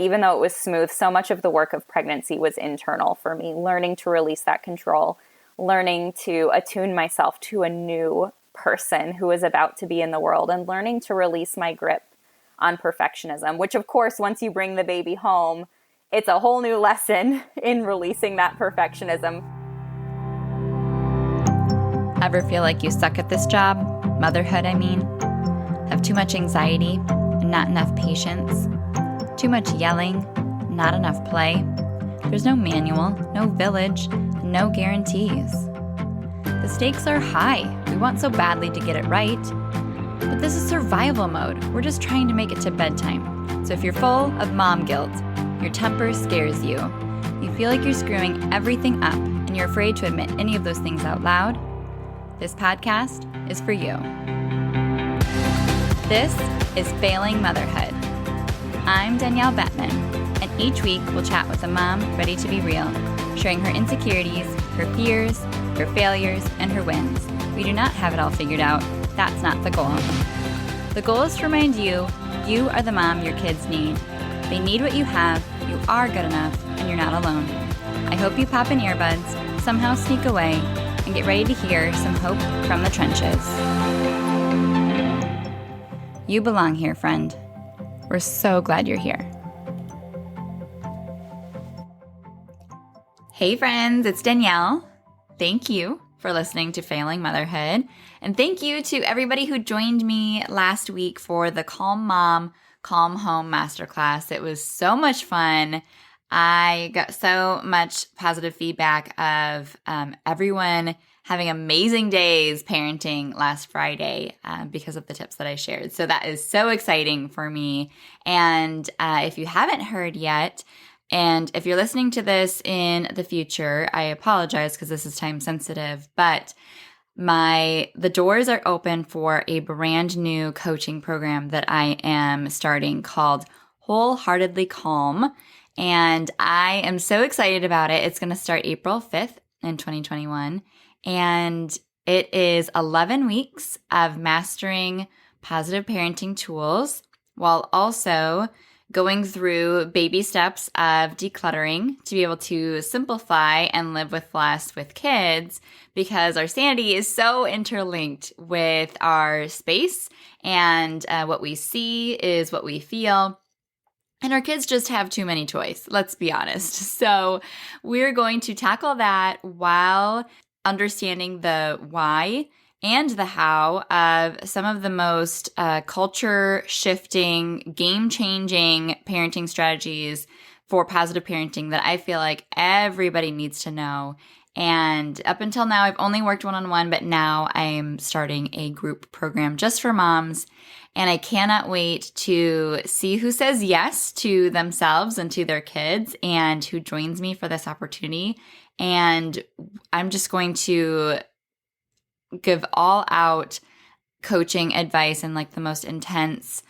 even though it was smooth, so much of the work of pregnancy was internal for me, learning to release that control, learning to attune myself to a new person who is about to be in the world, and learning to release my grip on perfectionism, which of course, once you bring the baby home, it's a whole new lesson in releasing that perfectionism. Ever feel like you suck at this job? Motherhood, I mean. Have too much anxiety and not enough patience? Too much yelling, not enough play? There's no manual, no village, no guarantees. The stakes are high. We want so badly to get it right. But this is survival mode. We're just trying to make it to bedtime. So if you're full of mom guilt, your temper scares you, you feel like you're screwing everything up, and you're afraid to admit any of those things out loud, this podcast is for you. This is Failing Motherhood. I'm Danielle Bettman, and each week we'll chat with a mom ready to be real, sharing her insecurities, her fears, her failures, and her wins. We do not have it all figured out. That's not the goal. The goal is to remind you, you are the mom your kids need. They need what you have, you are good enough, and you're not alone. I hope you pop in earbuds, somehow sneak away, and get ready to hear some hope from the trenches. You belong here, friend. We're so glad you're here. Hey friends, it's Danielle. Thank you for listening to Failing Motherhood. And thank you to everybody who joined me last week for the Calm Mom, Calm Home Masterclass. It was so much fun. I got so much positive feedback of everyone having amazing days parenting last Friday because of the tips that I shared. So that is so exciting for me. And if you haven't heard yet, and if you're listening to this in the future, I apologize because this is time sensitive, but the doors are open for a brand new coaching program that I am starting called Wholeheartedly Calm. And I am so excited about it. It's going to start April 5th in 2021. And it is 11 weeks of mastering positive parenting tools while also going through baby steps of decluttering to be able to simplify and live with less with kids, because our sanity is so interlinked with our space, and what we see is what we feel. And our kids just have too many toys, let's be honest. So we're going to tackle that while understanding the why and the how of some of the most culture-shifting, game-changing parenting strategies for positive parenting that I feel like everybody needs to know. And up until now, I've only worked one-on-one, but now I'm starting a group program just for moms. And I cannot wait to see who says yes to themselves and to their kids and who joins me for this opportunity. And I'm just going to give all out coaching advice in like the most intense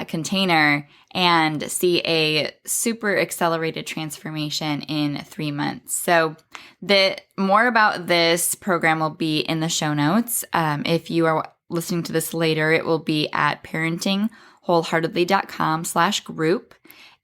container and see a super accelerated transformation in 3 months. So the more about this program will be in the show notes. If you are listening to this later, it will be at parentingwholeheartedly.com/group.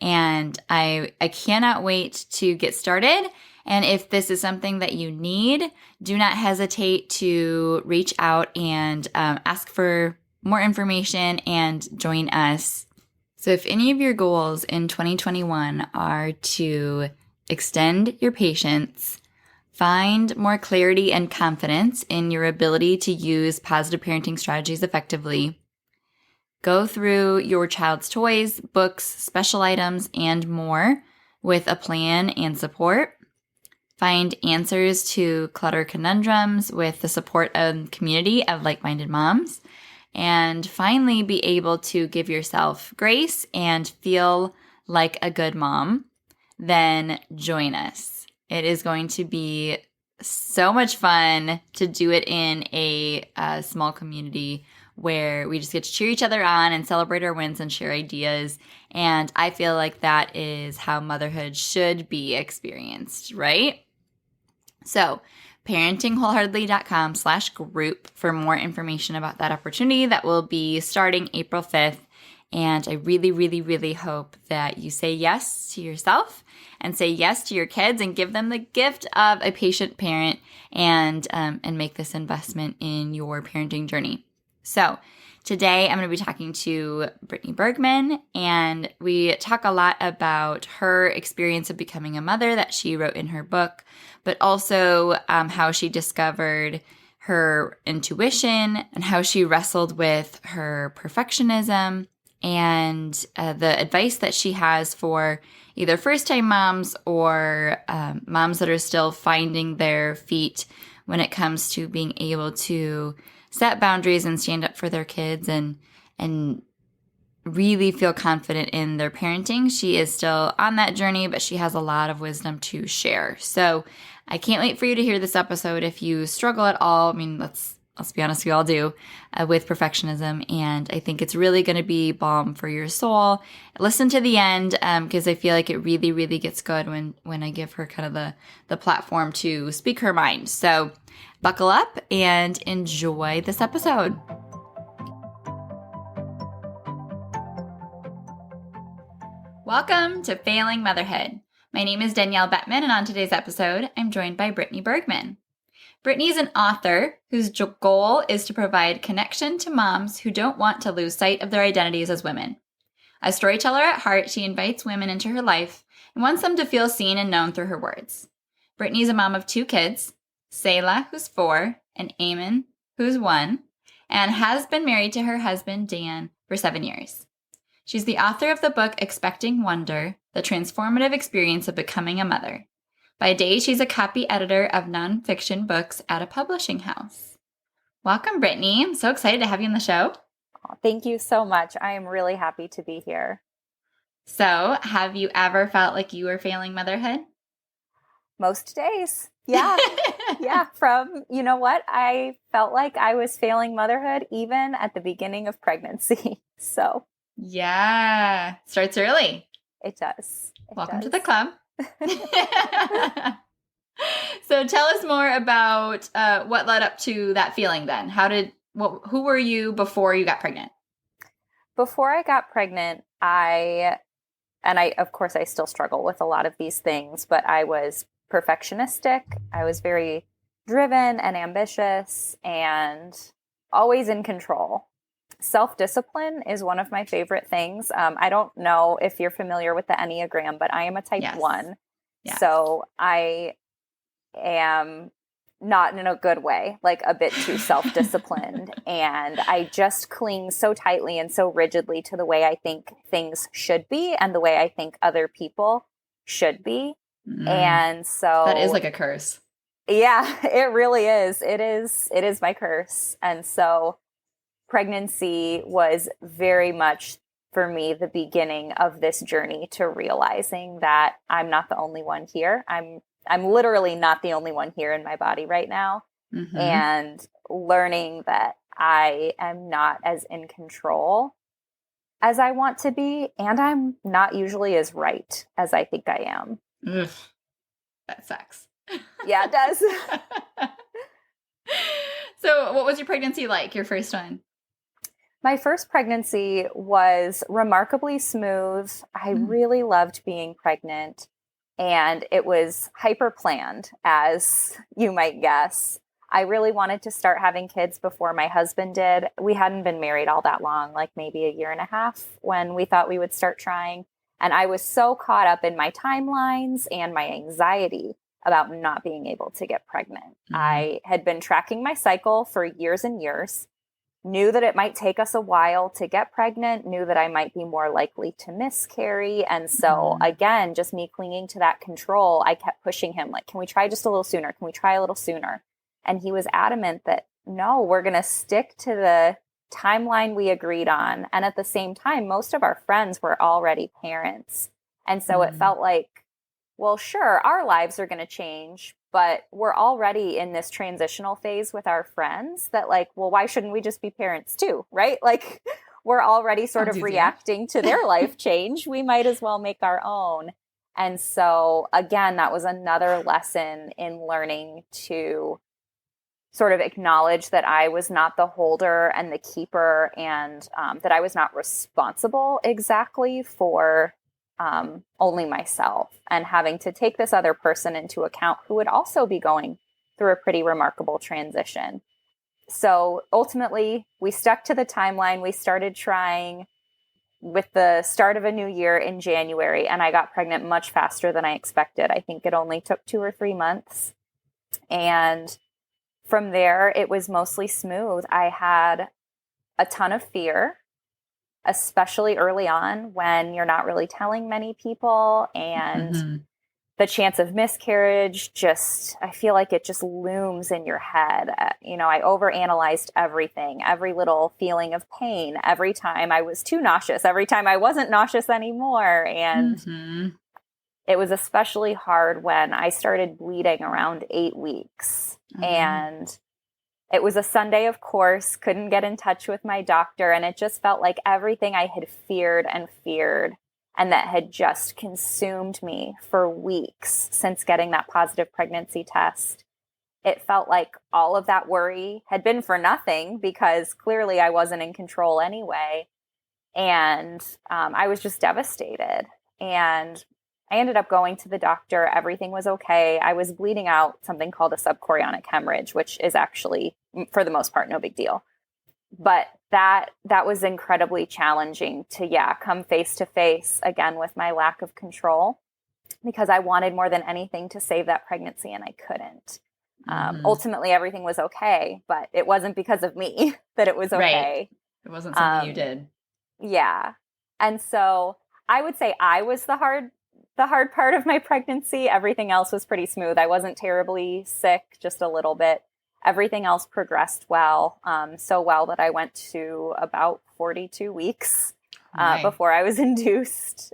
And I cannot wait to get started. And if this is something that you need, do not hesitate to reach out and ask for more information and join us. So if any of your goals in 2021 are to extend your patience, find more clarity and confidence in your ability to use positive parenting strategies effectively, go through your child's toys, books, special items, and more with a plan and support, find answers to clutter conundrums with the support and community of like-minded moms, and finally be able to give yourself grace and feel like a good mom, then join us. It is going to be so much fun to do it in a small community where we just get to cheer each other on and celebrate our wins and share ideas. And I feel like that is how motherhood should be experienced, right? So parentingwholeheartedly.com/group for more information about that opportunity that will be starting April 5th. And I really, really, really hope that you say yes to yourself and say yes to your kids and give them the gift of a patient parent and make this investment in your parenting journey. So today I'm going to be talking to Brittany Bergman, and we talk a lot about her experience of becoming a mother that she wrote in her book, but also how she discovered her intuition and how she wrestled with her perfectionism, and the advice that she has for either first-time moms or moms that are still finding their feet when it comes to being able to set boundaries and stand up for their kids and really feel confident in their parenting. She is still on that journey, but she has a lot of wisdom to share. So I can't wait for you to hear this episode. If you struggle at all, I mean, let's be honest, we all do, with perfectionism. And I think it's really going to be balm for your soul. Listen to the end because I feel like it really, really gets good when I give her kind of the platform to speak her mind. So buckle up and enjoy this episode. Welcome to Failing Motherhood. My name is Danielle Bettman, and on today's episode, I'm joined by Brittany Bergman. Brittany is an author whose goal is to provide connection to moms who don't want to lose sight of their identities as women. A storyteller at heart, she invites women into her life and wants them to feel seen and known through her words. Brittany is a mom of 2 kids, Selah, who's 4, and Eamon, who's 1, and has been married to her husband, Dan, for 7 years. She's the author of the book Expecting Wonder, The Transformative Experience of Becoming a Mother. By day, she's a copy editor of nonfiction books at a publishing house. Welcome, Brittany. I'm so excited to have you on the show. Oh, thank you so much. I am really happy to be here. So, have you ever felt like you were failing motherhood? Most days. Yeah. Yeah. You know what? I felt like I was failing motherhood even at the beginning of pregnancy. So. Yeah. Starts early. It does. Welcome to the club. So tell us more about what led up to that feeling then. Who were you before you got pregnant? Before I got pregnant, of course I still struggle with a lot of these things, but I was perfectionistic. I was very driven and ambitious and always in control. Self-discipline is one of my favorite things. I don't know if you're familiar with the Enneagram, but I am a type 1. Yes. So I am not in a good way, like a bit too self-disciplined. And I just cling so tightly and so rigidly to the way I think things should be and the way I think other people should be. And so that is like a curse. Yeah, it really is. It is my curse. And so pregnancy was very much for me the beginning of this journey to realizing that I'm not the only one here. I'm literally not the only one here in my body right now. Mm-hmm. And learning that I am not as in control as I want to be, and I'm not usually as right as I think I am. Ugh, that sucks. Yeah, it does. So what was your pregnancy like, your first one? My first pregnancy was remarkably smooth. I really loved being pregnant, and it was hyper planned, as you might guess. I really wanted to start having kids before my husband did. We hadn't been married all that long, like maybe a year and a half, when we thought we would start trying. And I was so caught up in my timelines and my anxiety about not being able to get pregnant. Mm-hmm. I had been tracking my cycle for years and years, knew that it might take us a while to get pregnant, knew that I might be more likely to miscarry. And so again, just me clinging to that control, I kept pushing him like, can we try just a little sooner? Can we try a little sooner? And he was adamant that no, we're going to stick to the timeline we agreed on. And at the same time, most of our friends were already parents. And so it felt like, well, sure, our lives are going to change, but we're already in this transitional phase with our friends that like, well, why shouldn't we just be parents too? Right? Like we're already sort of reacting to their life change. We might as well make our own. And so again, that was another lesson in learning to sort of acknowledge that I was not the holder and the keeper, and that I was not responsible exactly for only myself, and having to take this other person into account who would also be going through a pretty remarkable transition. So ultimately, we stuck to the timeline. We started trying with the start of a new year in January, and I got pregnant much faster than I expected. I think it only took 2 or 3 months. And from there, it was mostly smooth. I had a ton of fear, especially early on when you're not really telling many people, and the chance of miscarriage I feel like it just looms in your head. I overanalyzed everything, every little feeling of pain, every time I was too nauseous, every time I wasn't nauseous anymore. And it was especially hard when I started bleeding around 8 weeks. And it was a Sunday, of course, couldn't get in touch with my doctor. And it just felt like everything I had feared and that had just consumed me for weeks since getting that positive pregnancy test. It felt like all of that worry had been for nothing, because clearly I wasn't in control anyway. And I was just devastated. And I ended up going to the doctor. Everything was okay. I was bleeding out something called a subchorionic hemorrhage, which is actually, for the most part, no big deal. But that was incredibly challenging to, come face to face again with my lack of control, because I wanted more than anything to save that pregnancy, and I couldn't. Ultimately, everything was okay, but it wasn't because of me that it was okay. Right. It wasn't something you did. Yeah. And so I would say I was the hard part of my pregnancy. Everything else was pretty smooth. I wasn't terribly sick, just a little bit. Everything else progressed well, so well that I went to about 42 weeks before I was induced.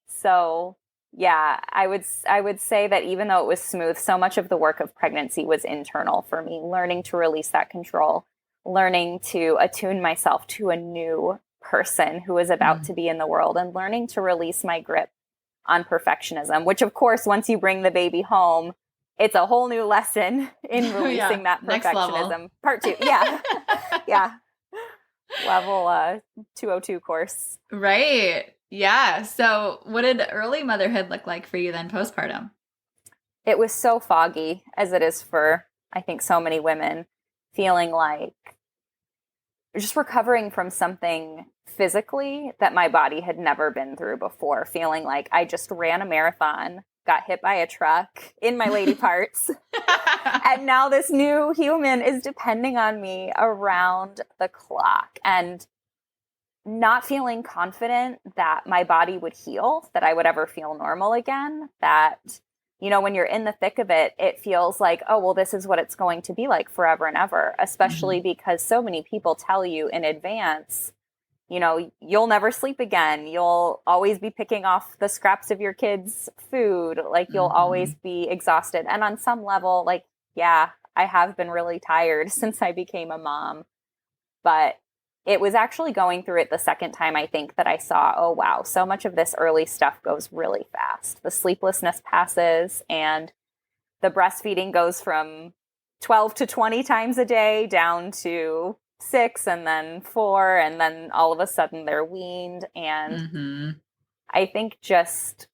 So yeah, I would say that even though it was smooth, so much of the work of pregnancy was internal for me, learning to release that control, learning to attune myself to a new person who is about to be in the world, and learning to release my grip on perfectionism, which of course, once you bring the baby home, it's a whole new lesson in releasing that perfectionism. Part 2. Yeah. Yeah. Level 202 course. Right. Yeah. So what did early motherhood look like for you then postpartum? It was so foggy, as it is for, I think, so many women, feeling like just recovering from something physically that my body had never been through before, feeling like I just ran a marathon, got hit by a truck in my lady parts, and now this new human is depending on me around the clock, and not feeling confident that my body would heal, that I would ever feel normal again, that, when you're in the thick of it, it feels like, oh, well, this is what it's going to be like forever and ever, especially because so many people tell you in advance, you'll never sleep again. You'll always be picking off the scraps of your kids' food. Like, you'll always be exhausted. And on some level, like, yeah, I have been really tired since I became a mom. But it was actually going through it the second time, I think, that I saw, oh, wow, so much of this early stuff goes really fast. The sleeplessness passes, and the breastfeeding goes from 12 to 20 times a day down to 6, and then 4, and then all of a sudden they're weaned. And I think just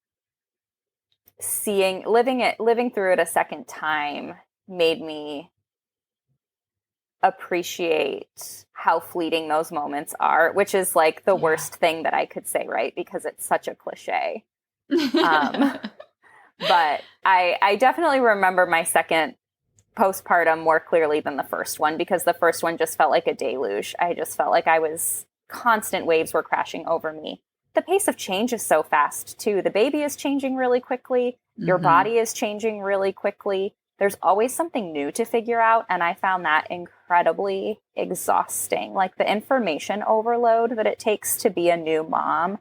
living through it a second time made me appreciate how fleeting those moments are, which is like the worst thing that I could say, right? Because it's such a cliche. But I definitely remember my second postpartum more clearly than the first one, because the first one just felt like a deluge. I just felt like constant waves were crashing over me. The pace of change is so fast too. The baby is changing really quickly. Your body is changing really quickly. There's always something new to figure out. And I found that incredibly exhausting. Like the information overload that it takes to be a new mom,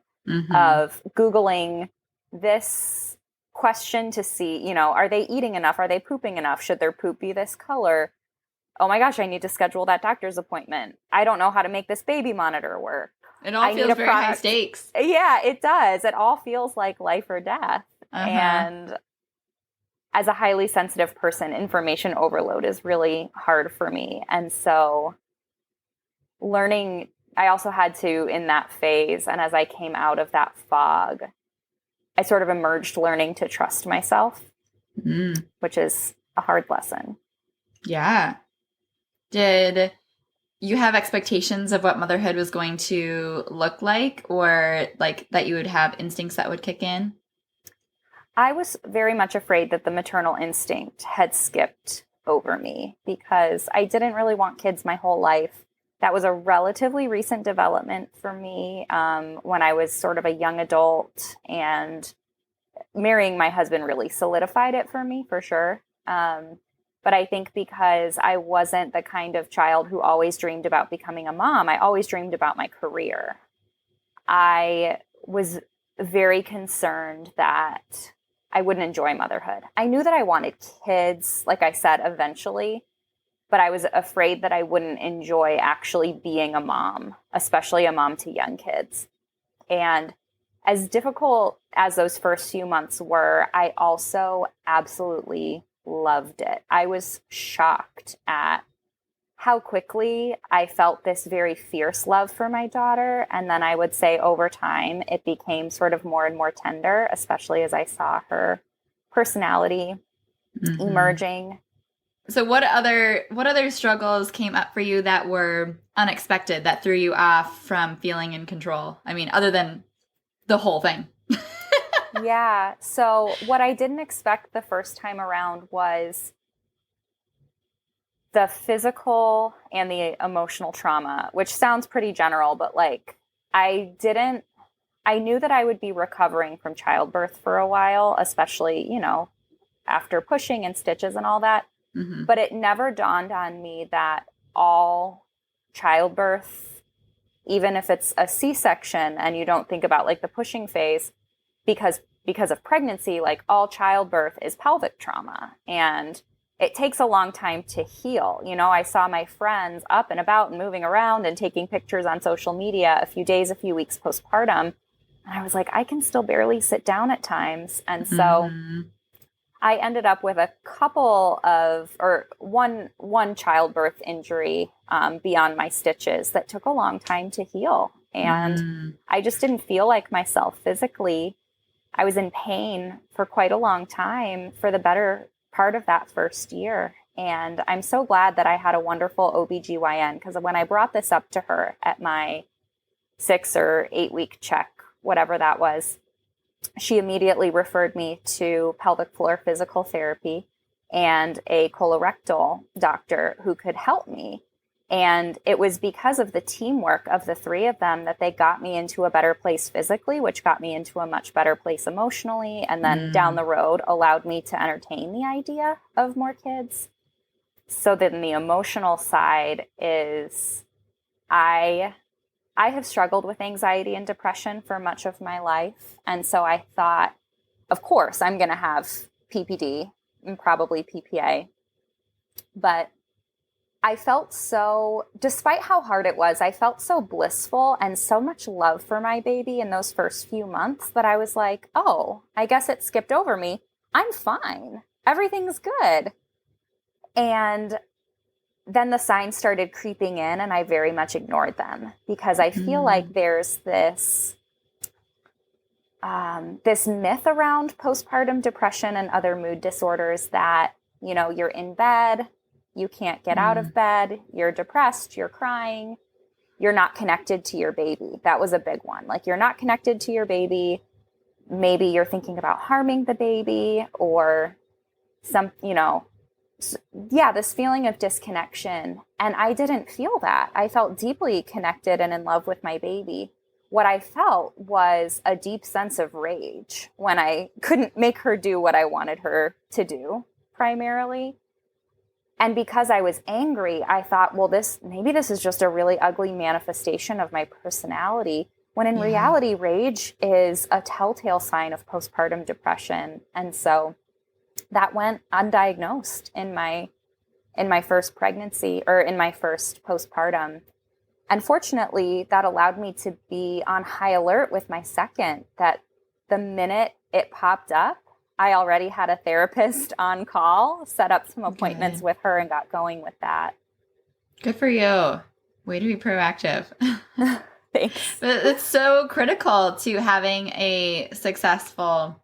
of Googling this question to see, are they eating enough? Are they pooping enough? Should their poop be this color? Oh my gosh, I need to schedule that doctor's appointment. I don't know how to make this baby monitor work. It all feels very high stakes. Yeah, it does. It all feels like life or death. And as a highly sensitive person, information overload is really hard for me. And so learning, I also had to, in that phase, and as I came out of that fog, I sort of emerged learning to trust myself, which is a hard lesson. Yeah. Did you have expectations of what motherhood was going to look like, or like that you would have instincts that would kick in? I was very much afraid that the maternal instinct had skipped over me because I didn't really want kids my whole life. That was a relatively recent development for me when I was sort of a young adult, and marrying my husband really solidified it for me, for sure. But I think because I wasn't the kind of child who always dreamed about becoming a mom, I always dreamed about my career. I was very concerned that I wouldn't enjoy motherhood. I knew that I wanted kids, like I said, eventually, but I was afraid that I wouldn't enjoy actually being a mom, especially a mom to young kids. And as difficult as those first few months were, I also absolutely loved it. I was shocked at how quickly I felt this very fierce love for my daughter. And then I would say over time, it became sort of more and more tender, especially as I saw her personality emerging. So what other struggles came up for you that were unexpected, that threw you off from feeling in control? I mean, other than the whole thing. Yeah. So what I didn't expect the first time around was the physical and the emotional trauma, which sounds pretty general, but like I knew that I would be recovering from childbirth for a while, especially, after pushing and stitches and all that. But it never dawned on me that all childbirth, even if it's a C-section and you don't think about like the pushing phase, because of pregnancy, like all childbirth is pelvic trauma, and it takes a long time to heal. I saw my friends up and about and moving around and taking pictures on social media a few weeks postpartum. And I was like, I can still barely sit down at times. And so I ended up with a couple of, or one childbirth injury beyond my stitches that took a long time to heal. And I just didn't feel like myself physically. I was in pain for quite a long time for the better part of that first year. And I'm so glad that I had a wonderful OBGYN, because when I brought this up to her at my 6 or 8 week check, whatever that was, she immediately referred me to pelvic floor physical therapy and a colorectal doctor who could help me. And it was because of the teamwork of the three of them that they got me into a better place physically, which got me into a much better place emotionally. And then down the road allowed me to entertain the idea of more kids. So then the emotional side is I have struggled with anxiety and depression for much of my life. And so I thought, of course, I'm going to have PPD and probably PPA. But I felt so, despite how hard it was, I felt so blissful and so much love for my baby in those first few months that I was like, oh, I guess it skipped over me. I'm fine. Everything's good. And then the signs started creeping in, and I very much ignored them because I feel like there's this myth around postpartum depression and other mood disorders that, you're in bed, you can't get out of bed, you're depressed, you're crying, you're not connected to your baby. That was a big one. Like, you're not connected to your baby. Maybe you're thinking about harming the baby or this feeling of disconnection. And I didn't feel that. I felt deeply connected and in love with my baby. What I felt was a deep sense of rage when I couldn't make her do what I wanted her to do, primarily. And because I was angry, I thought, well, maybe this is just a really ugly manifestation of my personality, when in reality, rage is a telltale sign of postpartum depression. And so that went undiagnosed in my first pregnancy, or in my first postpartum. Unfortunately, that allowed me to be on high alert with my second, that the minute it popped up, I already had a therapist on call, set up some appointments with her and got going with that. Good for you. Way to be proactive. Thanks. But it's so critical to having a successful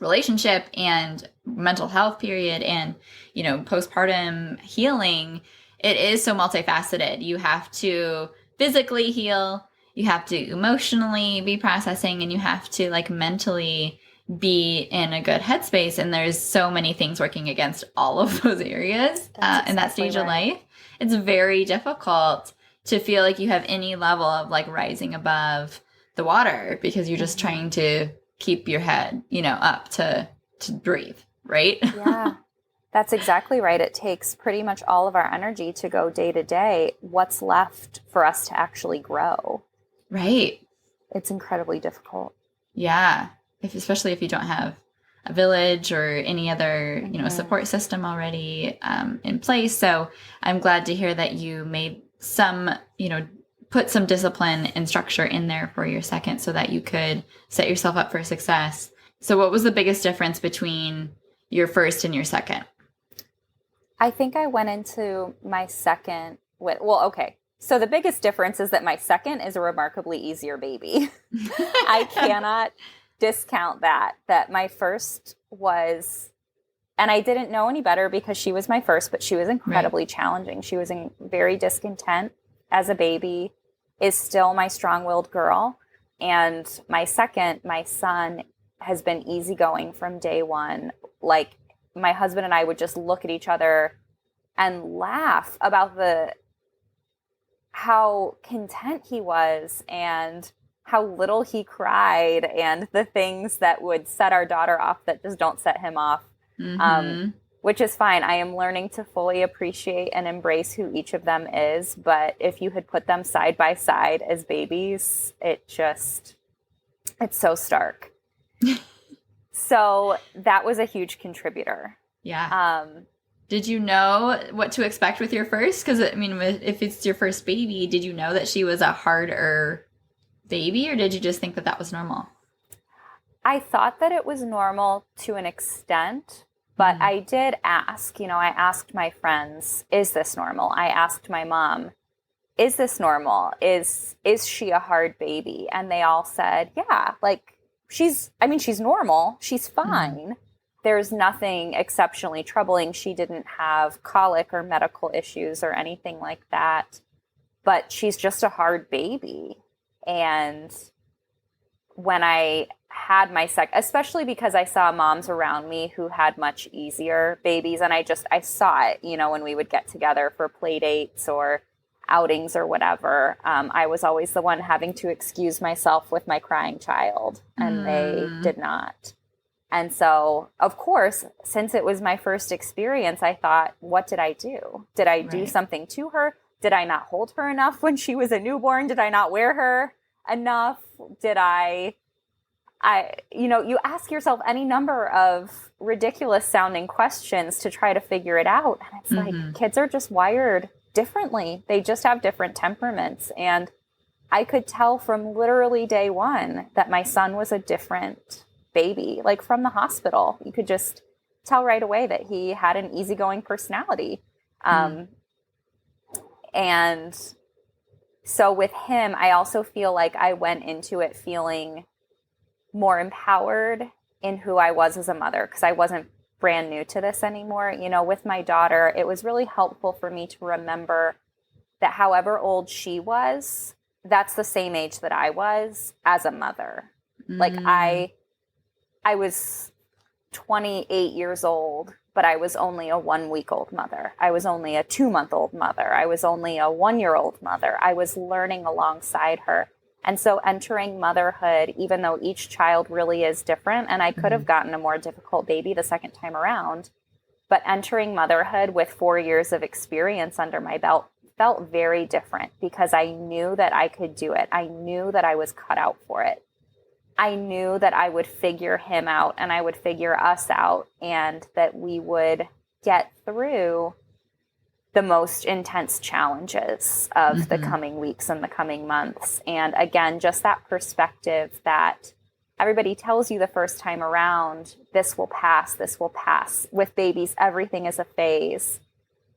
relationship and mental health period and, you know, postpartum healing. It is so multifaceted. You have to physically heal, you have to emotionally be processing, and you have to like mentally be in a good headspace. And there's so many things working against all of those areas in that stage of life. It's very difficult to feel like you have any level of like rising above the water because you're just trying to keep your head, you know, up to breathe, right? Yeah, that's exactly right. It takes pretty much all of our energy to go day to day. What's left for us to actually grow? Right. It's incredibly difficult. Yeah. Especially if you don't have a village or any other, you know, support system already in place. So I'm glad to hear that you made some, you know, put some discipline and structure in there for your second so that you could set yourself up for success. So what was the biggest difference between your first and your second? I think I went into my second with, okay. So the biggest difference is that my second is a remarkably easier baby. I cannot discount that my first was, and I didn't know any better because she was my first, but she was incredibly challenging. She was very discontent as a baby, is still my strong-willed girl. And my second, my son, has been easygoing from day one. Like, my husband and I would just look at each other and laugh about how content he was and how little he cried and the things that would set our daughter off that just don't set him off, which is fine. I am learning to fully appreciate and embrace who each of them is. But if you had put them side by side as babies, it's so stark. So that was a huge contributor. Yeah. Did you know what to expect with your first? Because, I mean, if it's your first baby, did you know that she was a harder baby, or did you just think that that was normal? I thought that it was normal to an extent, but I did ask, I asked my friends, is this normal? I asked my mom, is this normal? Is she a hard baby? And they all said, yeah, like she's normal. She's fine. There's nothing exceptionally troubling. She didn't have colic or medical issues or anything like that, but she's just a hard baby. And when I had my especially because I saw moms around me who had much easier babies, and I saw it, when we would get together for play dates or outings or whatever, I was always the one having to excuse myself with my crying child, and they did not. And so, of course, since it was my first experience, I thought, what did I do? Did I do something to her? Did I not hold her enough when she was a newborn? Did I not wear her enough? Did you ask yourself any number of ridiculous sounding questions to try to figure it out. And it's like, kids are just wired differently. They just have different temperaments. And I could tell from literally day one that my son was a different baby, like from the hospital. You could just tell right away that he had an easygoing personality. And so with him, I also feel like I went into it feeling more empowered in who I was as a mother, because I wasn't brand new to this anymore. With my daughter, it was really helpful for me to remember that however old she was, that's the same age that I was as a mother. Like I was 28 years old, but I was only a 1-week-old mother. I was only a 2-month-old mother. I was only a 1-year-old mother. I was learning alongside her. And so entering motherhood, even though each child really is different, and I could have gotten a more difficult baby the second time around, but entering motherhood with 4 years of experience under my belt felt very different because I knew that I could do it. I knew that I was cut out for it. I knew that I would figure him out and I would figure us out, and that we would get through the most intense challenges of the coming weeks and the coming months. And again, just that perspective that everybody tells you the first time around, this will pass, this will pass. With babies, everything is a phase.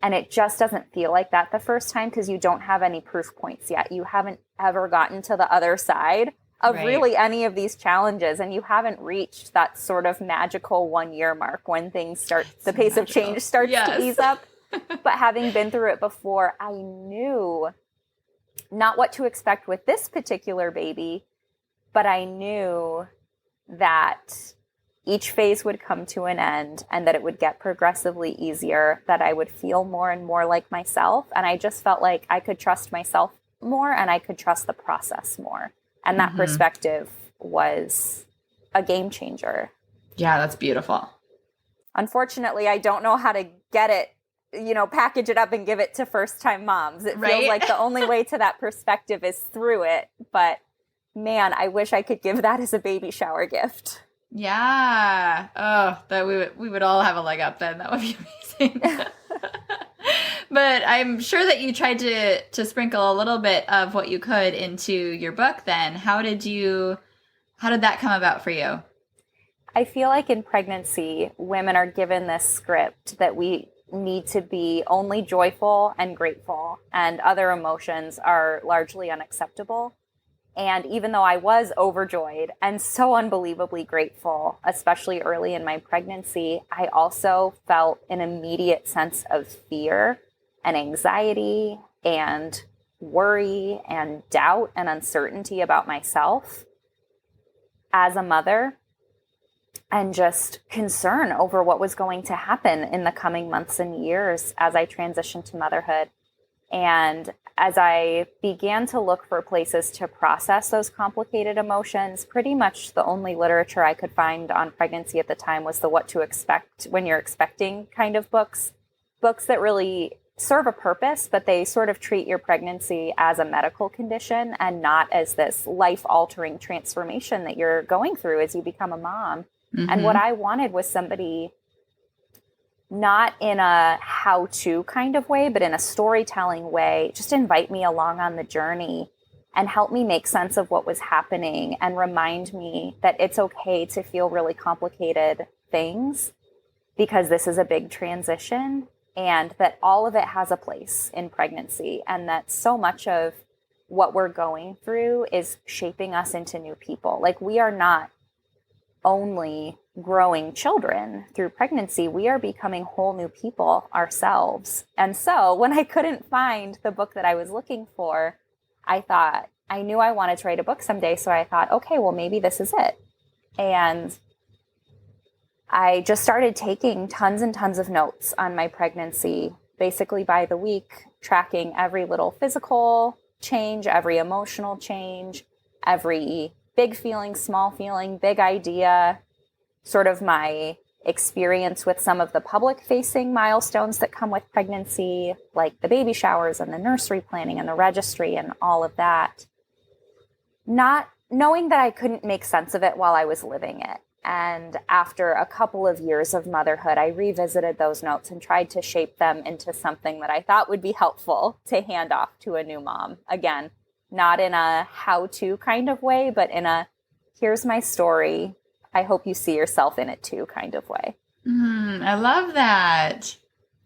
And it just doesn't feel like that the first time because you don't have any proof points yet. You haven't ever gotten to the other side of really any of these challenges. And you haven't reached that sort of magical 1 year mark when things start, the pace of change starts to ease up. But having been through it before, I knew not what to expect with this particular baby, but I knew that each phase would come to an end and that it would get progressively easier, that I would feel more and more like myself. And I just felt like I could trust myself more and I could trust the process more. And that perspective was a game changer. Yeah, that's beautiful. Unfortunately, I don't know how to get it, package it up and give it to first-time moms. It feels like the only way to that perspective is through it. But man, I wish I could give that as a baby shower gift. Yeah. Oh, that we would all have a leg up then. That would be amazing. But I'm sure that you tried to sprinkle a little bit of what you could into your book then. How did that come about for you? I feel like in pregnancy, women are given this script that we need to be only joyful and grateful, and other emotions are largely unacceptable. And even though I was overjoyed and so unbelievably grateful, especially early in my pregnancy, I also felt an immediate sense of fear and anxiety and worry and doubt and uncertainty about myself as a mother, and just concern over what was going to happen in the coming months and years as I transitioned to motherhood. And as I began to look for places to process those complicated emotions, pretty much the only literature I could find on pregnancy at the time was the what to expect when you're expecting kind of books that really serve a purpose, but they sort of treat your pregnancy as a medical condition and not as this life-altering transformation that you're going through as you become a mom. And what I wanted was somebody not in a how-to kind of way, but in a storytelling way, just invite me along on the journey and help me make sense of what was happening and remind me that it's okay to feel really complicated things because this is a big transition and that all of it has a place in pregnancy and that so much of what we're going through is shaping us into new people. Like, we are not only growing children through pregnancy, we are becoming whole new people ourselves. And so when I couldn't find the book that I was looking for, I knew I wanted to write a book someday. So I thought, okay, well, maybe this is it. And I just started taking tons and tons of notes on my pregnancy, basically by the week, tracking every little physical change, every emotional change, every big feeling, small feeling, big idea, sort of my experience with some of the public-facing milestones that come with pregnancy, like the baby showers and the nursery planning and the registry and all of that. Not knowing that I couldn't make sense of it while I was living it. And after a couple of years of motherhood, I revisited those notes and tried to shape them into something that I thought would be helpful to hand off to a new mom. Again, not in a how-to kind of way, but in a, here's my story, I hope you see yourself in it too kind of way. I love that.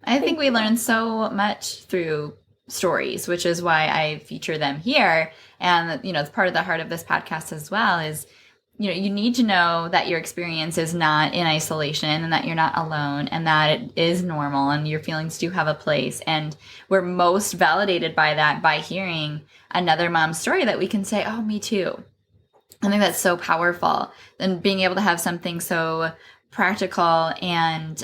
I think we learn so much through stories, which is why I feature them here. And, it's part of the heart of this podcast as well is, you need to know that your experience is not in isolation and that you're not alone and that it is normal and your feelings do have a place. And we're most validated by that by hearing another mom's story that we can say, oh, me too. I think that's so powerful. And being able to have something so practical and,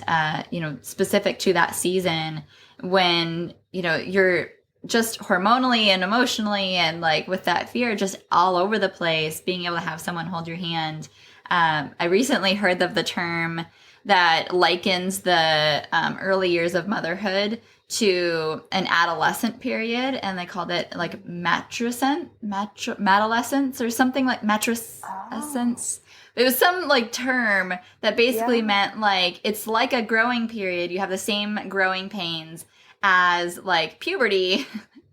specific to that season when, you're just hormonally and emotionally and like with that fear just all over the place, being able to have someone hold your hand. I recently heard of the term that likens the early years of motherhood to an adolescent period, and they called it like matrescence or something like matrescence. It was some like term that basically meant like it's like a growing period. You have the same growing pains as like puberty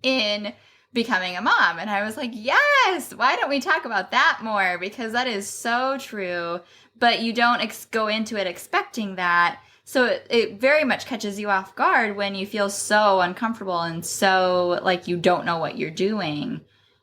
in becoming a mom. And I was like, yes, why don't we talk about that more? Because that is so true. But you don't go into it expecting that. So it very much catches you off guard when you feel so uncomfortable and so like you don't know what you're doing,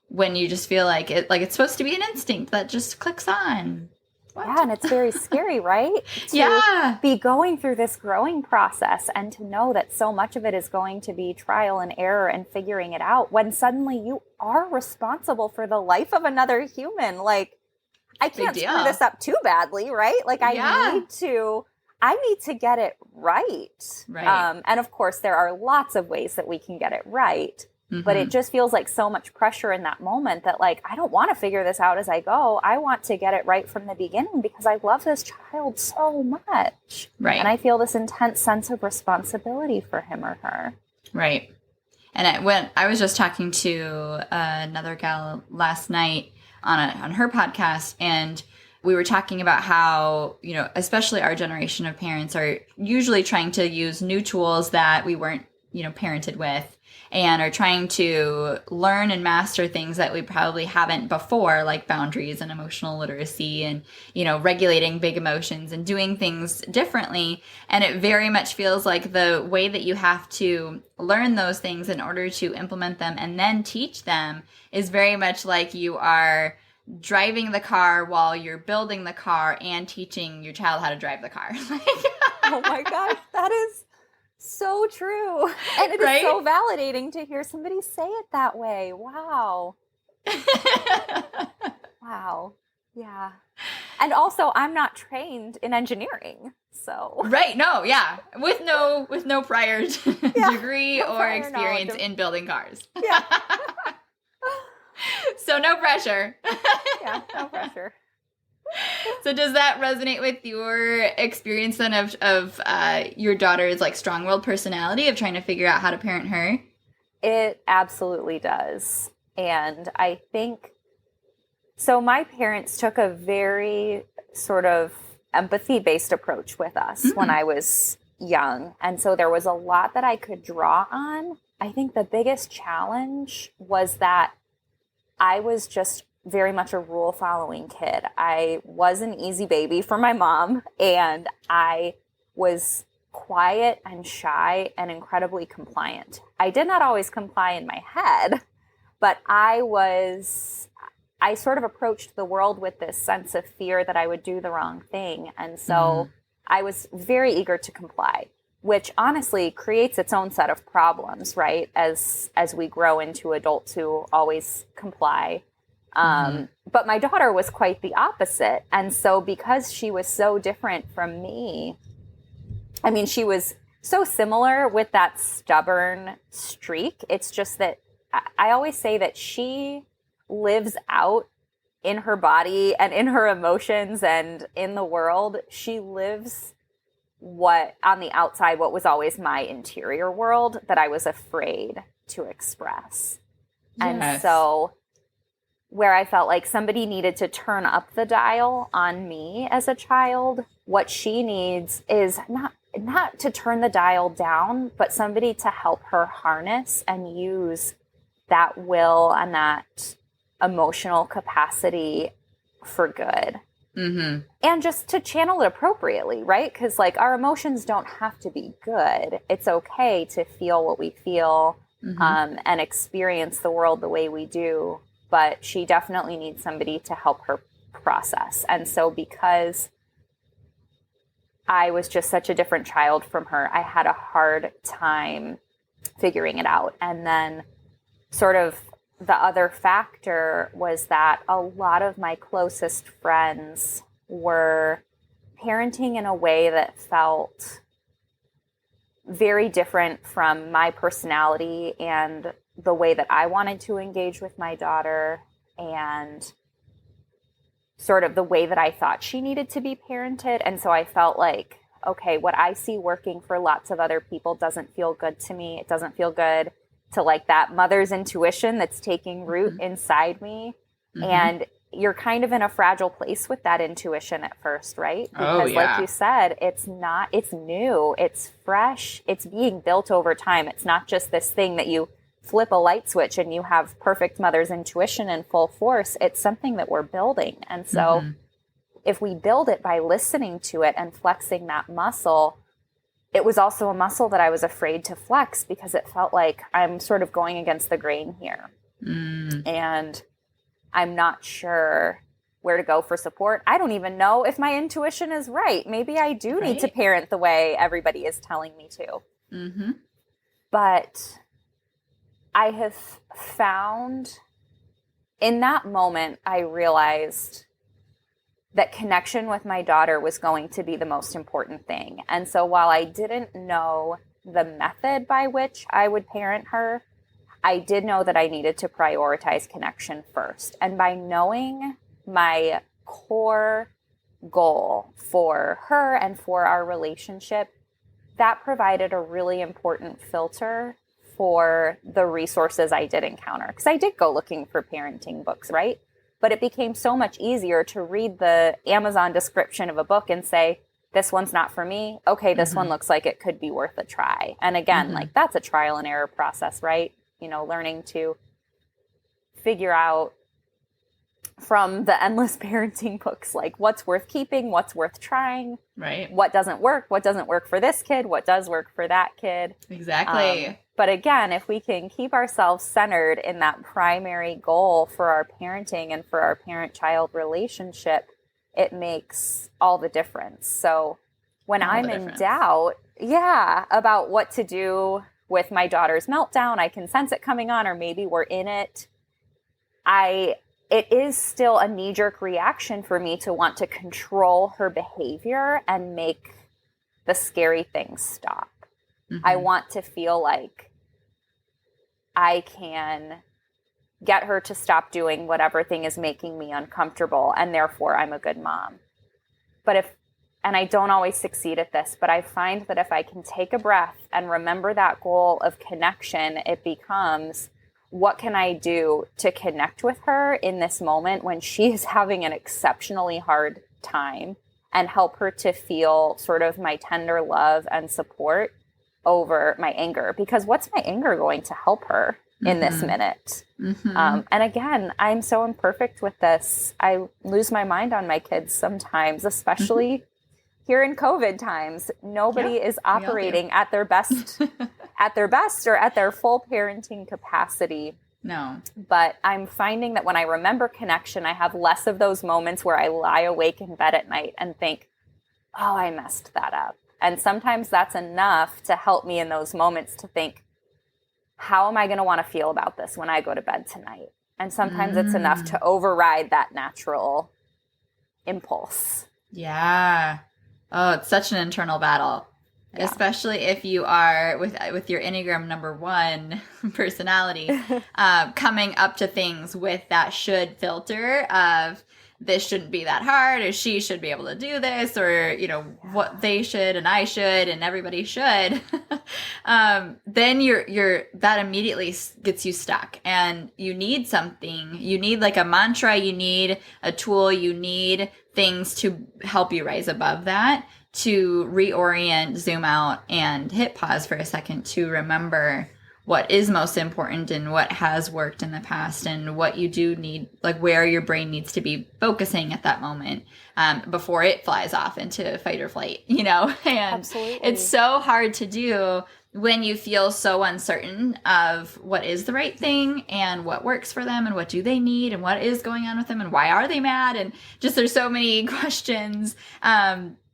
when you just feel like it's supposed to be an instinct that just clicks on. What? Yeah, and it's very scary, right? To be going through this growing process and to know that so much of it is going to be trial and error and figuring it out when suddenly you are responsible for the life of another human. Like, I can't screw this up too badly, right? Like, I need to get it right. Right. And of course, there are lots of ways that we can get it right. Mm-hmm. But it just feels like so much pressure in that moment that, like, I don't want to figure this out as I go. I want to get it right from the beginning because I love this child so much. Right. And I feel this intense sense of responsibility for him or her. Right. And I was just talking to another gal last night on her podcast, and we were talking about how, you know, especially our generation of parents are usually trying to use new tools that we weren't, you know, parented with, and are trying to learn and master things that we probably haven't before, like boundaries and emotional literacy and, you know, regulating big emotions and doing things differently. And it very much feels like the way that you have to learn those things in order to implement them and then teach them is very much like you are driving the car while you're building the car and teaching your child how to drive the car. Oh my gosh, that is so true. And it is so validating to hear somebody say it that way. Wow. Wow. Yeah. And also, I'm not trained in engineering. So Right. No. Yeah. With no prior degree or experience in building cars. Yeah. So no pressure. Yeah. No pressure. So does that resonate with your experience then of your daughter's like strong-willed personality of trying to figure out how to parent her? It absolutely does. And I think, so my parents took a very sort of empathy-based approach with us when I was young. And so there was a lot that I could draw on. I think the biggest challenge was that I was just very much a rule following kid. I was an easy baby for my mom, and I was quiet and shy and incredibly compliant. I did not always comply in my head, but I sort of approached the world with this sense of fear that I would do the wrong thing. And so I was very eager to comply, which honestly creates its own set of problems, right? As we grow into adults who always comply. But my daughter was quite the opposite. And so because she was so different from me, I mean, she was so similar with that stubborn streak. It's just that I always say that she lives out in her body and in her emotions and in the world. She lives what on the outside, what was always my interior world that I was afraid to express. Yes. And so where I felt like somebody needed to turn up the dial on me as a child, what she needs is not to turn the dial down, but somebody to help her harness and use that will and that emotional capacity for good. Mm-hmm. And just to channel it appropriately, right? Because like our emotions don't have to be good. It's okay to feel what we feel and experience the world the way we do. But she definitely needs somebody to help her process. And so because I was just such a different child from her, I had a hard time figuring it out. And then sort of the other factor was that a lot of my closest friends were parenting in a way that felt very different from my personality and the way that I wanted to engage with my daughter and sort of the way that I thought she needed to be parented. And so I felt like, okay, what I see working for lots of other people doesn't feel good to me. It doesn't feel good to like that mother's intuition that's taking root inside me. And you're kind of in a fragile place with that intuition at first, right? Because like you said, it's new, it's fresh, it's being built over time. It's not just this thing that you flip a light switch and you have perfect mother's intuition in full force. It's something that we're building. And so if we build it by listening to it and flexing that muscle, it was also a muscle that I was afraid to flex because it felt like I'm sort of going against the grain here. And I'm not sure where to go for support. I don't even know if my intuition is right. Maybe I do need to parent the way everybody is telling me to. But I have found in that moment, I realized that connection with my daughter was going to be the most important thing. And so while I didn't know the method by which I would parent her, I did know that I needed to prioritize connection first. And by knowing my core goal for her and for our relationship, that provided a really important filter for the resources I did encounter. Because I did go looking for parenting books, right? But it became so much easier to read the Amazon description of a book and say, this one's not for me. Okay, this one looks like it could be worth a try. And again, like that's a trial and error process, right? You know, learning to figure out from the endless parenting books, like what's worth keeping, what's worth trying, right? What doesn't work for this kid, what does work for that kid. Exactly. But again, if we can keep ourselves centered in that primary goal for our parenting and for our parent-child relationship, it makes all the difference. So when I'm in doubt, about what to do with my daughter's meltdown, I can sense it coming on, or maybe we're in it. It is still a knee-jerk reaction for me to want to control her behavior and make the scary things stop. I want to feel like I can get her to stop doing whatever thing is making me uncomfortable, and therefore I'm a good mom. And I don't always succeed at this, but I find that if I can take a breath and remember that goal of connection, it becomes, what can I do to connect with her in this moment when she is having an exceptionally hard time, and help her to feel sort of my tender love and support over my anger? Because what's my anger going to help her in this minute? And again, I'm so imperfect with this. I lose my mind on my kids sometimes, especially here in COVID times. Nobody is operating at their best, or at their full parenting capacity. No. But I'm finding that when I remember connection, I have less of those moments where I lie awake in bed at night and think, oh, I messed that up. And sometimes that's enough to help me in those moments to think, how am I going to want to feel about this when I go to bed tonight? And sometimes it's enough to override that natural impulse. Yeah. Oh, it's such an internal battle, especially if you are with your Enneagram number 1 personality, coming up to things with that should filter of, this shouldn't be that hard, or she should be able to do this, or, you know, what they should and I should and everybody should. Then you're that immediately gets you stuck, and you need something. You need like a mantra, you need a tool, you need things to help you rise above that, to reorient, zoom out, and hit pause for a second to remember what is most important and what has worked in the past, and what you do need, like where your brain needs to be focusing at that moment, before it flies off into fight or flight, you know? And Absolutely. It's so hard to do when you feel so uncertain of what is the right thing and what works for them and what do they need and what is going on with them and why are they mad, and just there's so many questions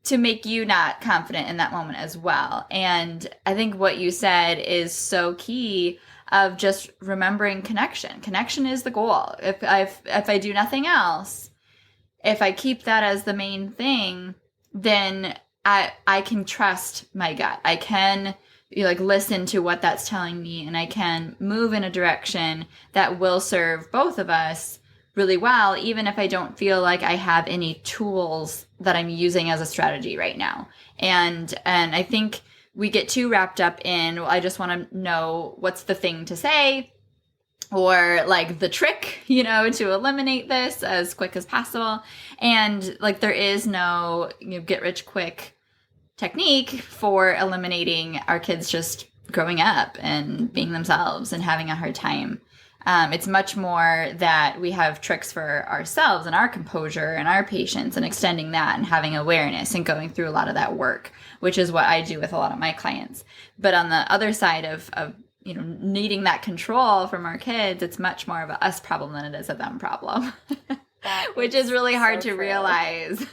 to make you not confident in that moment as well. And I think what you said is so key, of just remembering connection. Connection is the goal. If I do nothing else, if I keep that as the main thing, then I can trust my gut. I can listen to what that's telling me, and I can move in a direction that will serve both of us really well, even if I don't feel like I have any tools that I'm using as a strategy right now. And I think we get too wrapped up in, well, I just want to know what's the thing to say, or like the trick, to eliminate this as quick as possible. And like there is no get rich quick technique for eliminating our kids just growing up and being themselves and having a hard time. It's much more that we have tricks for ourselves and our composure and our patience and extending that and having awareness and going through a lot of that work, which is what I do with a lot of my clients. But on the other side of needing that control from our kids, it's much more of a us problem than it is a them problem, which is really hard to realize.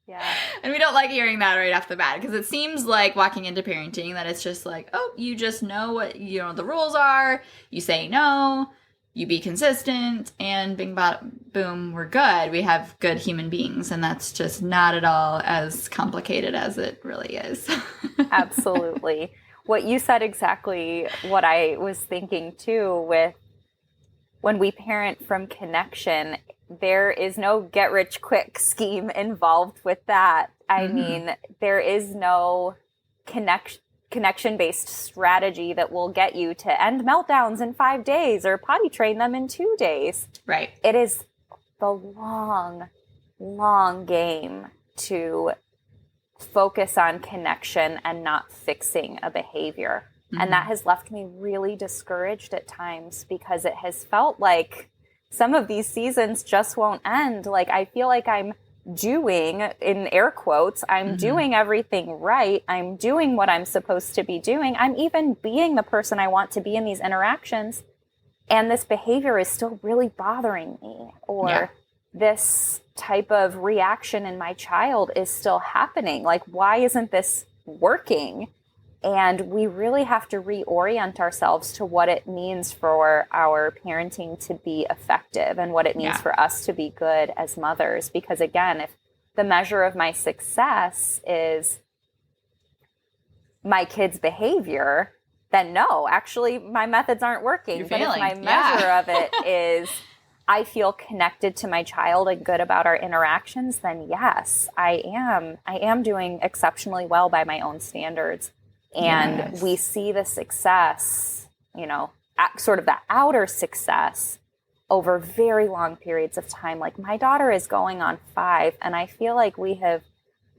Yeah. And we don't like hearing that right off the bat because it seems like walking into parenting that it's just like, oh, you just know what, the rules are. You say no, you be consistent, and bing, boom, we're good. We have good human beings, and that's just not at all as complicated as it really is. Absolutely. What you said exactly what I was thinking too with when we parent from connection, there is no get rich quick scheme involved with that. I mean, there is no connection based strategy that will get you to end meltdowns in 5 days or potty train them in 2 days. Right. It is the long, long game to focus on connection and not fixing a behavior. And that has left me really discouraged at times because it has felt like some of these seasons just won't end. Like, I feel like I'm doing, in air quotes, I'm doing everything right. I'm doing what I'm supposed to be doing. I'm even being the person I want to be in these interactions. And this behavior is still really bothering me. Or this type of reaction in my child is still happening. Like, why isn't this working? And we really have to reorient ourselves to what it means for our parenting to be effective and what it means for us to be good as mothers. Because again, if the measure of my success is my kid's behavior, then no, actually my methods aren't working. You're but failing. If my measure of it is I feel connected to my child and good about our interactions, then yes, I am doing exceptionally well by my own standards. And we see the success, sort of the outer success over very long periods of time. Like, my daughter is going on 5, and I feel like we have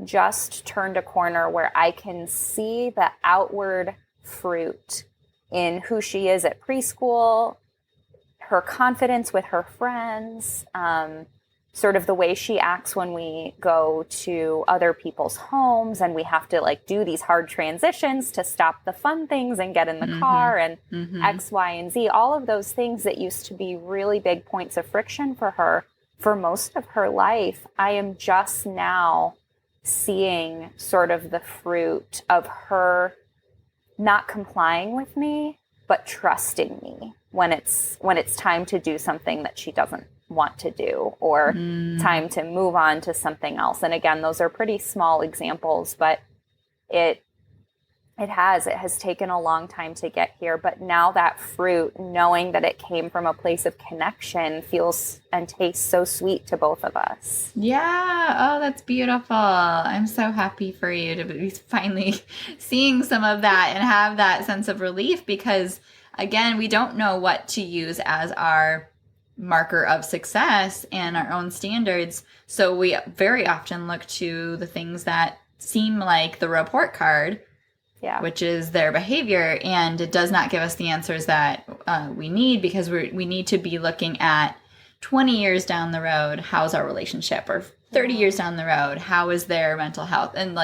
just turned a corner where I can see the outward fruit in who she is at preschool, her confidence with her friends, sort of the way she acts when we go to other people's homes and we have to do these hard transitions to stop the fun things and get in the car and X, Y, and Z. All of those things that used to be really big points of friction for her for most of her life, I am just now seeing sort of the fruit of her not complying with me, but trusting me when it's time to do something that she doesn't want to do, or time to move on to something else. And again, those are pretty small examples, but it has taken a long time to get here. But now that fruit, knowing that it came from a place of connection, feels and tastes so sweet to both of us. Yeah. Oh, that's beautiful. I'm so happy for you to be finally seeing some of that and have that sense of relief, because again, we don't know what to use as our marker of success and our own standards. So we very often look to the things that seem like the report card, which is their behavior. And it does not give us the answers that we need, because we need to be looking at 20 years down the road, how's our relationship? Or 30 years down the road, how is their mental health? And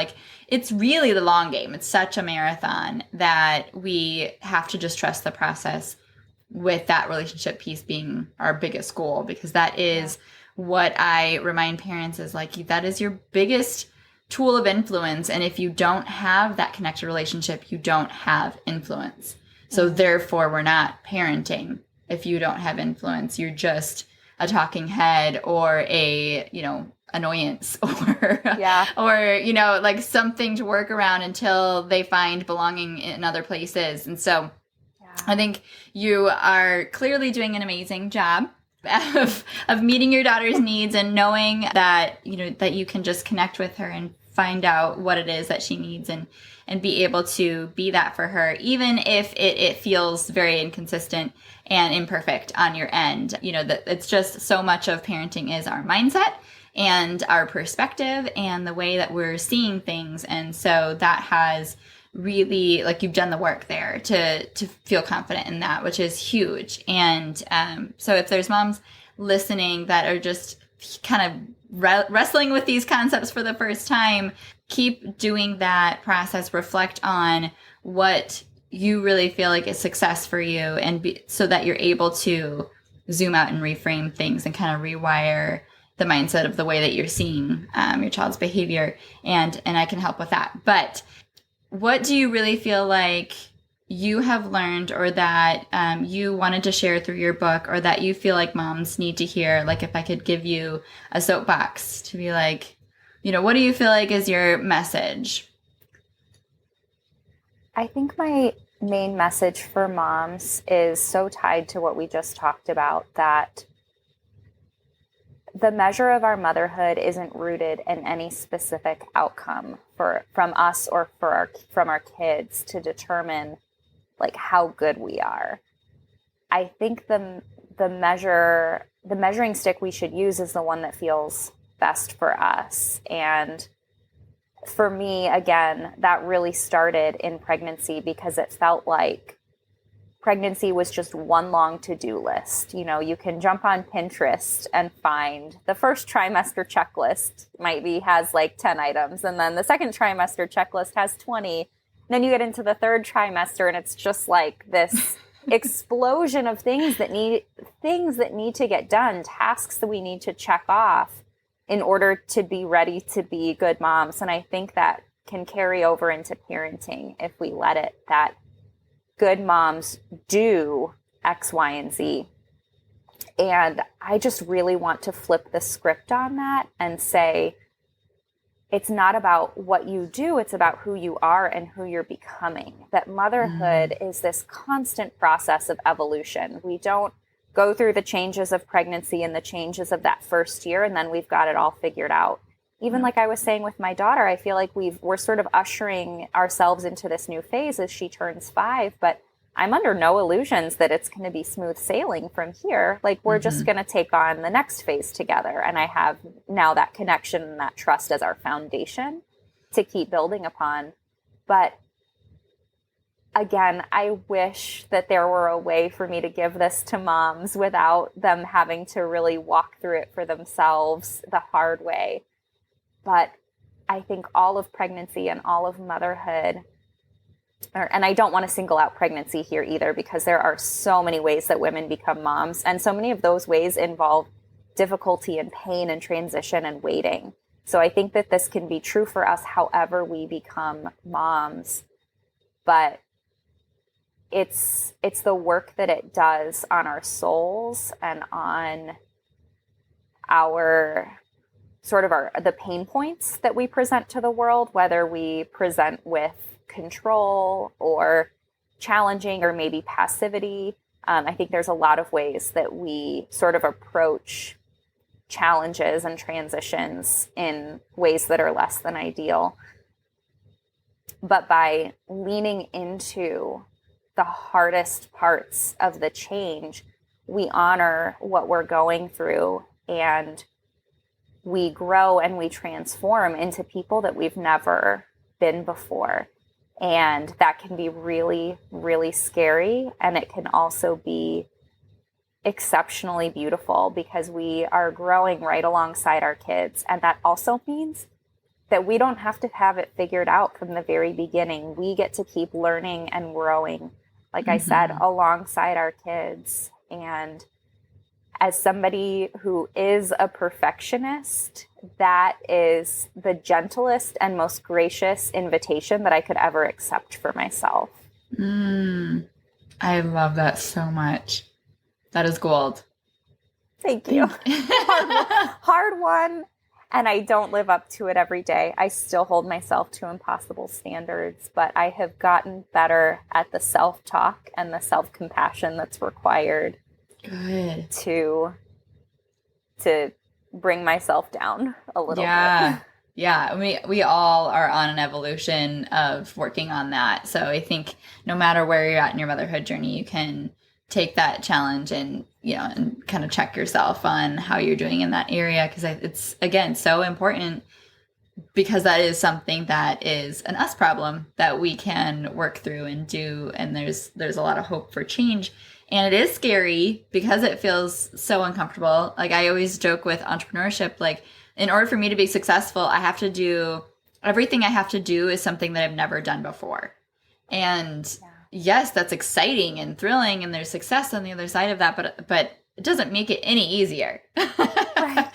it's really the long game. It's such a marathon that we have to just trust the process, with that relationship piece being our biggest goal, because that is what I remind parents is that is your biggest tool of influence. And if you don't have that connected relationship, you don't have influence. So therefore, we're not parenting. If you don't have influence, you're just a talking head or a, annoyance or something to work around until they find belonging in other places. And so I think you are clearly doing an amazing job of meeting your daughter's needs and knowing that, that you can just connect with her and find out what it is that she needs and be able to be that for her, even if it feels very inconsistent and imperfect on your end. That it's just so much of parenting is our mindset and our perspective and the way that we're seeing things. And so that has really, like, you've done the work there to feel confident in that, which is huge. And so if there's moms listening that are just kind of wrestling with these concepts for the first time, keep doing that process. Reflect on what you really feel like is success for you, and so that you're able to zoom out and reframe things and kind of rewire the mindset of the way that you're seeing your child's behavior. And I can help with that. But what do you really feel like you have learned, or that you wanted to share through your book, or that you feel like moms need to hear? Like, if I could give you a soapbox to be like, what do you feel like is your message? I think my main message for moms is so tied to what we just talked about, that the measure of our motherhood isn't rooted in any specific outcome from us or from our kids to determine like how good we are. I think the measuring stick we should use is the one that feels best for us. And for me, again, that really started in pregnancy, because it felt like pregnancy was just one long to-do list. You can jump on Pinterest and find the first trimester checklist has like 10 items. And then the second trimester checklist has 20. And then you get into the third trimester and it's just like this explosion of things that need to get done, tasks that we need to check off in order to be ready to be good moms. And I think that can carry over into parenting if we let it, that good moms do X, Y, and Z. And I just really want to flip the script on that and say, it's not about what you do, it's about who you are and who you're becoming. That motherhood is this constant process of evolution. We don't go through the changes of pregnancy and the changes of that first year, and then we've got it all figured out. Even like I was saying with my daughter, I feel like we're sort of ushering ourselves into this new phase as she turns 5, but I'm under no illusions that it's going to be smooth sailing from here. Like, we're just going to take on the next phase together. And I have now that connection and that trust as our foundation to keep building upon. But again, I wish that there were a way for me to give this to moms without them having to really walk through it for themselves the hard way. But I think all of pregnancy and all of motherhood, and I don't want to single out pregnancy here either, because there are so many ways that women become moms. And so many of those ways involve difficulty and pain and transition and waiting. So I think that this can be true for us however we become moms. But it's the work that it does on our souls and on the pain points that we present to the world, whether we present with control or challenging or maybe passivity. I think there's a lot of ways that we sort of approach challenges and transitions in ways that are less than ideal. But by leaning into the hardest parts of the change, we honor what we're going through, and we grow and we transform into people that we've never been before. And that can be really, really scary. And it can also be exceptionally beautiful, because we are growing right alongside our kids. And that also means that we don't have to have it figured out from the very beginning. We get to keep learning and growing, like I said, alongside our kids. And as somebody who is a perfectionist, that is the gentlest and most gracious invitation that I could ever accept for myself. I love that so much. That is gold. Thank you. Hard one. And I don't live up to it every day. I still hold myself to impossible standards, but I have gotten better at the self-talk and the self-compassion that's required. Good. To bring myself down a little bit. Yeah. We all are on an evolution of working on that. So I think no matter where you're at in your motherhood journey, you can take that challenge and, and kind of check yourself on how you're doing in that area. Because it's, again, so important because that is something that is an us problem that we can work through and do. And there's a lot of hope for change. And it is scary because it feels so uncomfortable. Like I always joke with entrepreneurship, like in order for me to be successful, I have to do everything I have to do is something that I've never done before. And yes, that's exciting and thrilling, and there's success on the other side of that, but it doesn't make it any easier. Right.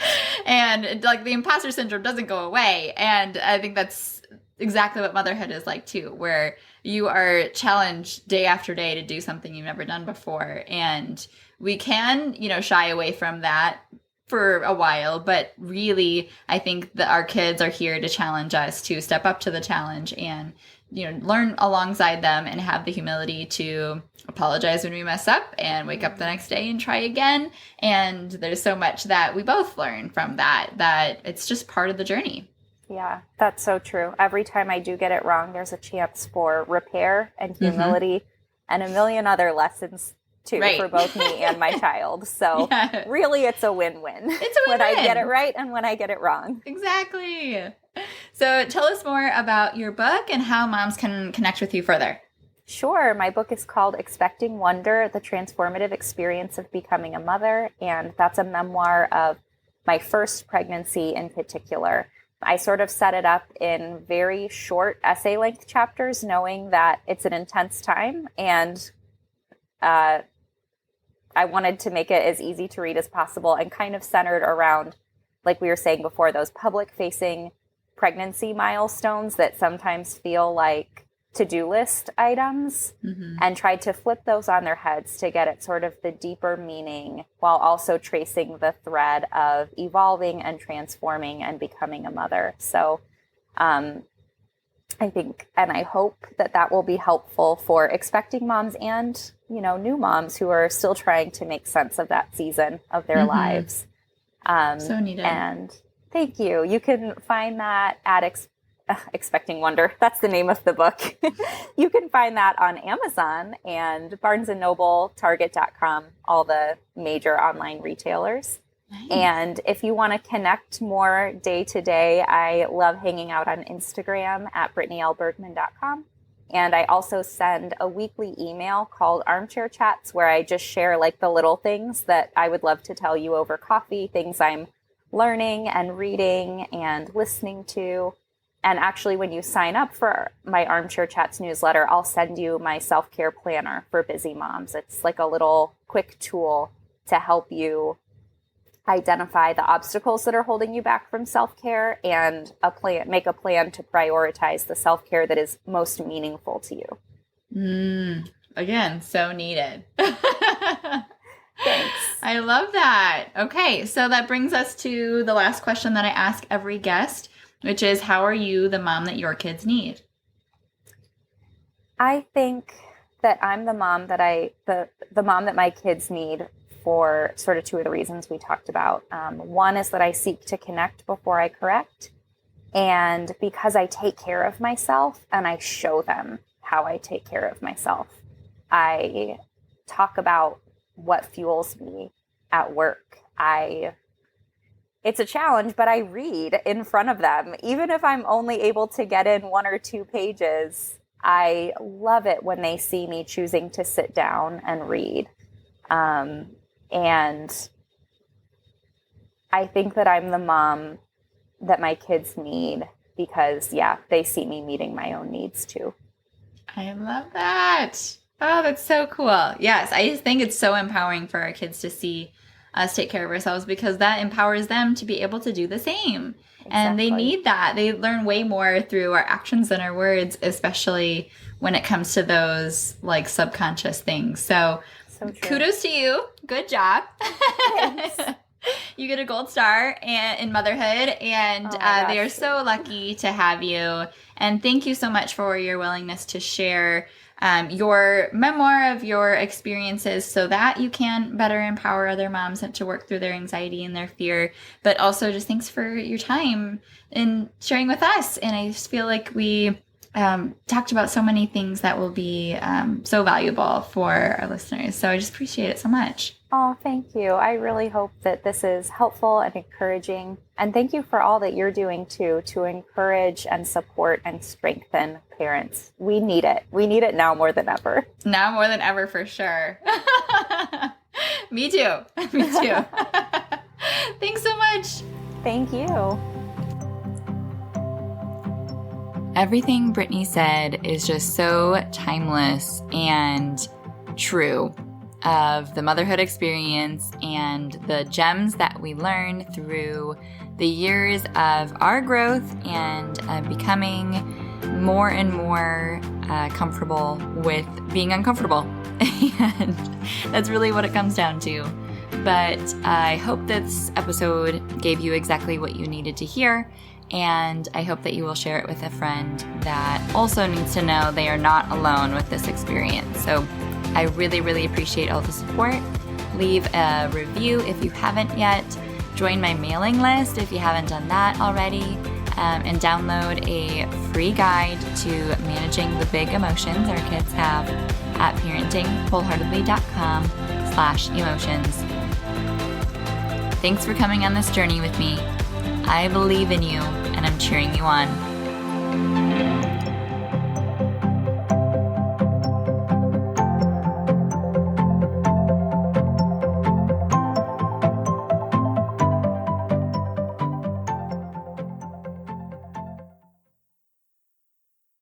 And like the imposter syndrome doesn't go away. And I think that's exactly what motherhood is like too, where you are challenged day after day to do something you've never done before. And we can, shy away from that for a while, but really I think that our kids are here to challenge us to step up to the challenge and learn alongside them and have the humility to apologize when we mess up and wake up the next day and try again. And there's so much that we both learn from that it's just part of the journey. Yeah, that's so true. Every time I do get it wrong, there's a chance for repair and humility and a million other lessons too, right, for both me and my child. So really it's a win-win. It's a win-win. When I get it right and when I get it wrong. Exactly. So tell us more about your book and how moms can connect with you further. Sure. My book is called Expecting Wonder, The Transformative Experience of Becoming a Mother. And that's a memoir of my first pregnancy in particular. I sort of set it up in very short essay-length chapters, knowing that it's an intense time. And I wanted to make it as easy to read as possible and kind of centered around, like we were saying before, those public-facing pregnancy milestones that sometimes feel like to-do list items, and tried to flip those on their heads to get at sort of the deeper meaning while also tracing the thread of evolving and transforming and becoming a mother. So I think, and I hope that will be helpful for expecting moms and, new moms who are still trying to make sense of that season of their lives. So needed. And thank you. You can find that at Expecting Wonder. That's the name of the book. You can find that on Amazon and Barnes & Noble, Target.com, all the major online retailers. Nice. And if you want to connect more day to day, I love hanging out on Instagram at BrittanyLBergman.com. And I also send a weekly email called Armchair Chats, where I just share like the little things that I would love to tell you over coffee, things I'm learning and reading and listening to. And actually, when you sign up for my Armchair Chats newsletter, I'll send you my self-care planner for busy moms. It's like a little quick tool to help you identify the obstacles that are holding you back from self-care and make a plan to prioritize the self-care that is most meaningful to you. Again, so needed. Thanks. I love that. Okay, so that brings us to the last question that I ask every guest, which is, how are you the mom that your kids need? I think that I'm the mom that the mom that my kids need for sort of two of the reasons we talked about. One is that I seek to connect before I correct. And because I take care of myself and I show them how I take care of myself. I talk about what fuels me at work. It's a challenge, but I read in front of them. Even if I'm only able to get in 1 or 2 pages, I love it when they see me choosing to sit down and read. And I think that I'm the mom that my kids need because, they see me meeting my own needs too. I love that. Oh, that's so cool. Yes, I just think it's so empowering for our kids to see us take care of ourselves because that empowers them to be able to do the same. Exactly. And they need that. They learn way more through our actions than our words, especially when it comes to those like subconscious things. So kudos to you. Good job. You get a gold star in motherhood, and they are so lucky to have you. And thank you so much for your willingness to share your memoir of your experiences so that you can better empower other moms and to work through their anxiety and their fear. But also just thanks for your time in sharing with us. And I just feel like we talked about so many things that will be so valuable for our listeners. So I just appreciate it so much. Oh, thank you. I really hope that this is helpful and encouraging. And thank you for all that you're doing too, to encourage and support and strengthen parents. We need it. We need it now more than ever. Now more than ever, for sure. Me too. Me too. Thanks so much. Thank you. Everything Brittany said is just so timeless and true of the motherhood experience and the gems that we learn through the years of our growth and becoming more and more comfortable with being uncomfortable. And that's really what it comes down to. But I hope this episode gave you exactly what you needed to hear. And I hope that you will share it with a friend that also needs to know they are not alone with this experience. So I really, really appreciate all the support. Leave a review if you haven't yet. Join my mailing list if you haven't done that already. And download a free guide to managing the big emotions our kids have at parentingwholeheartedly.com/emotions. Thanks for coming on this journey with me. I believe in you, and I'm cheering you on.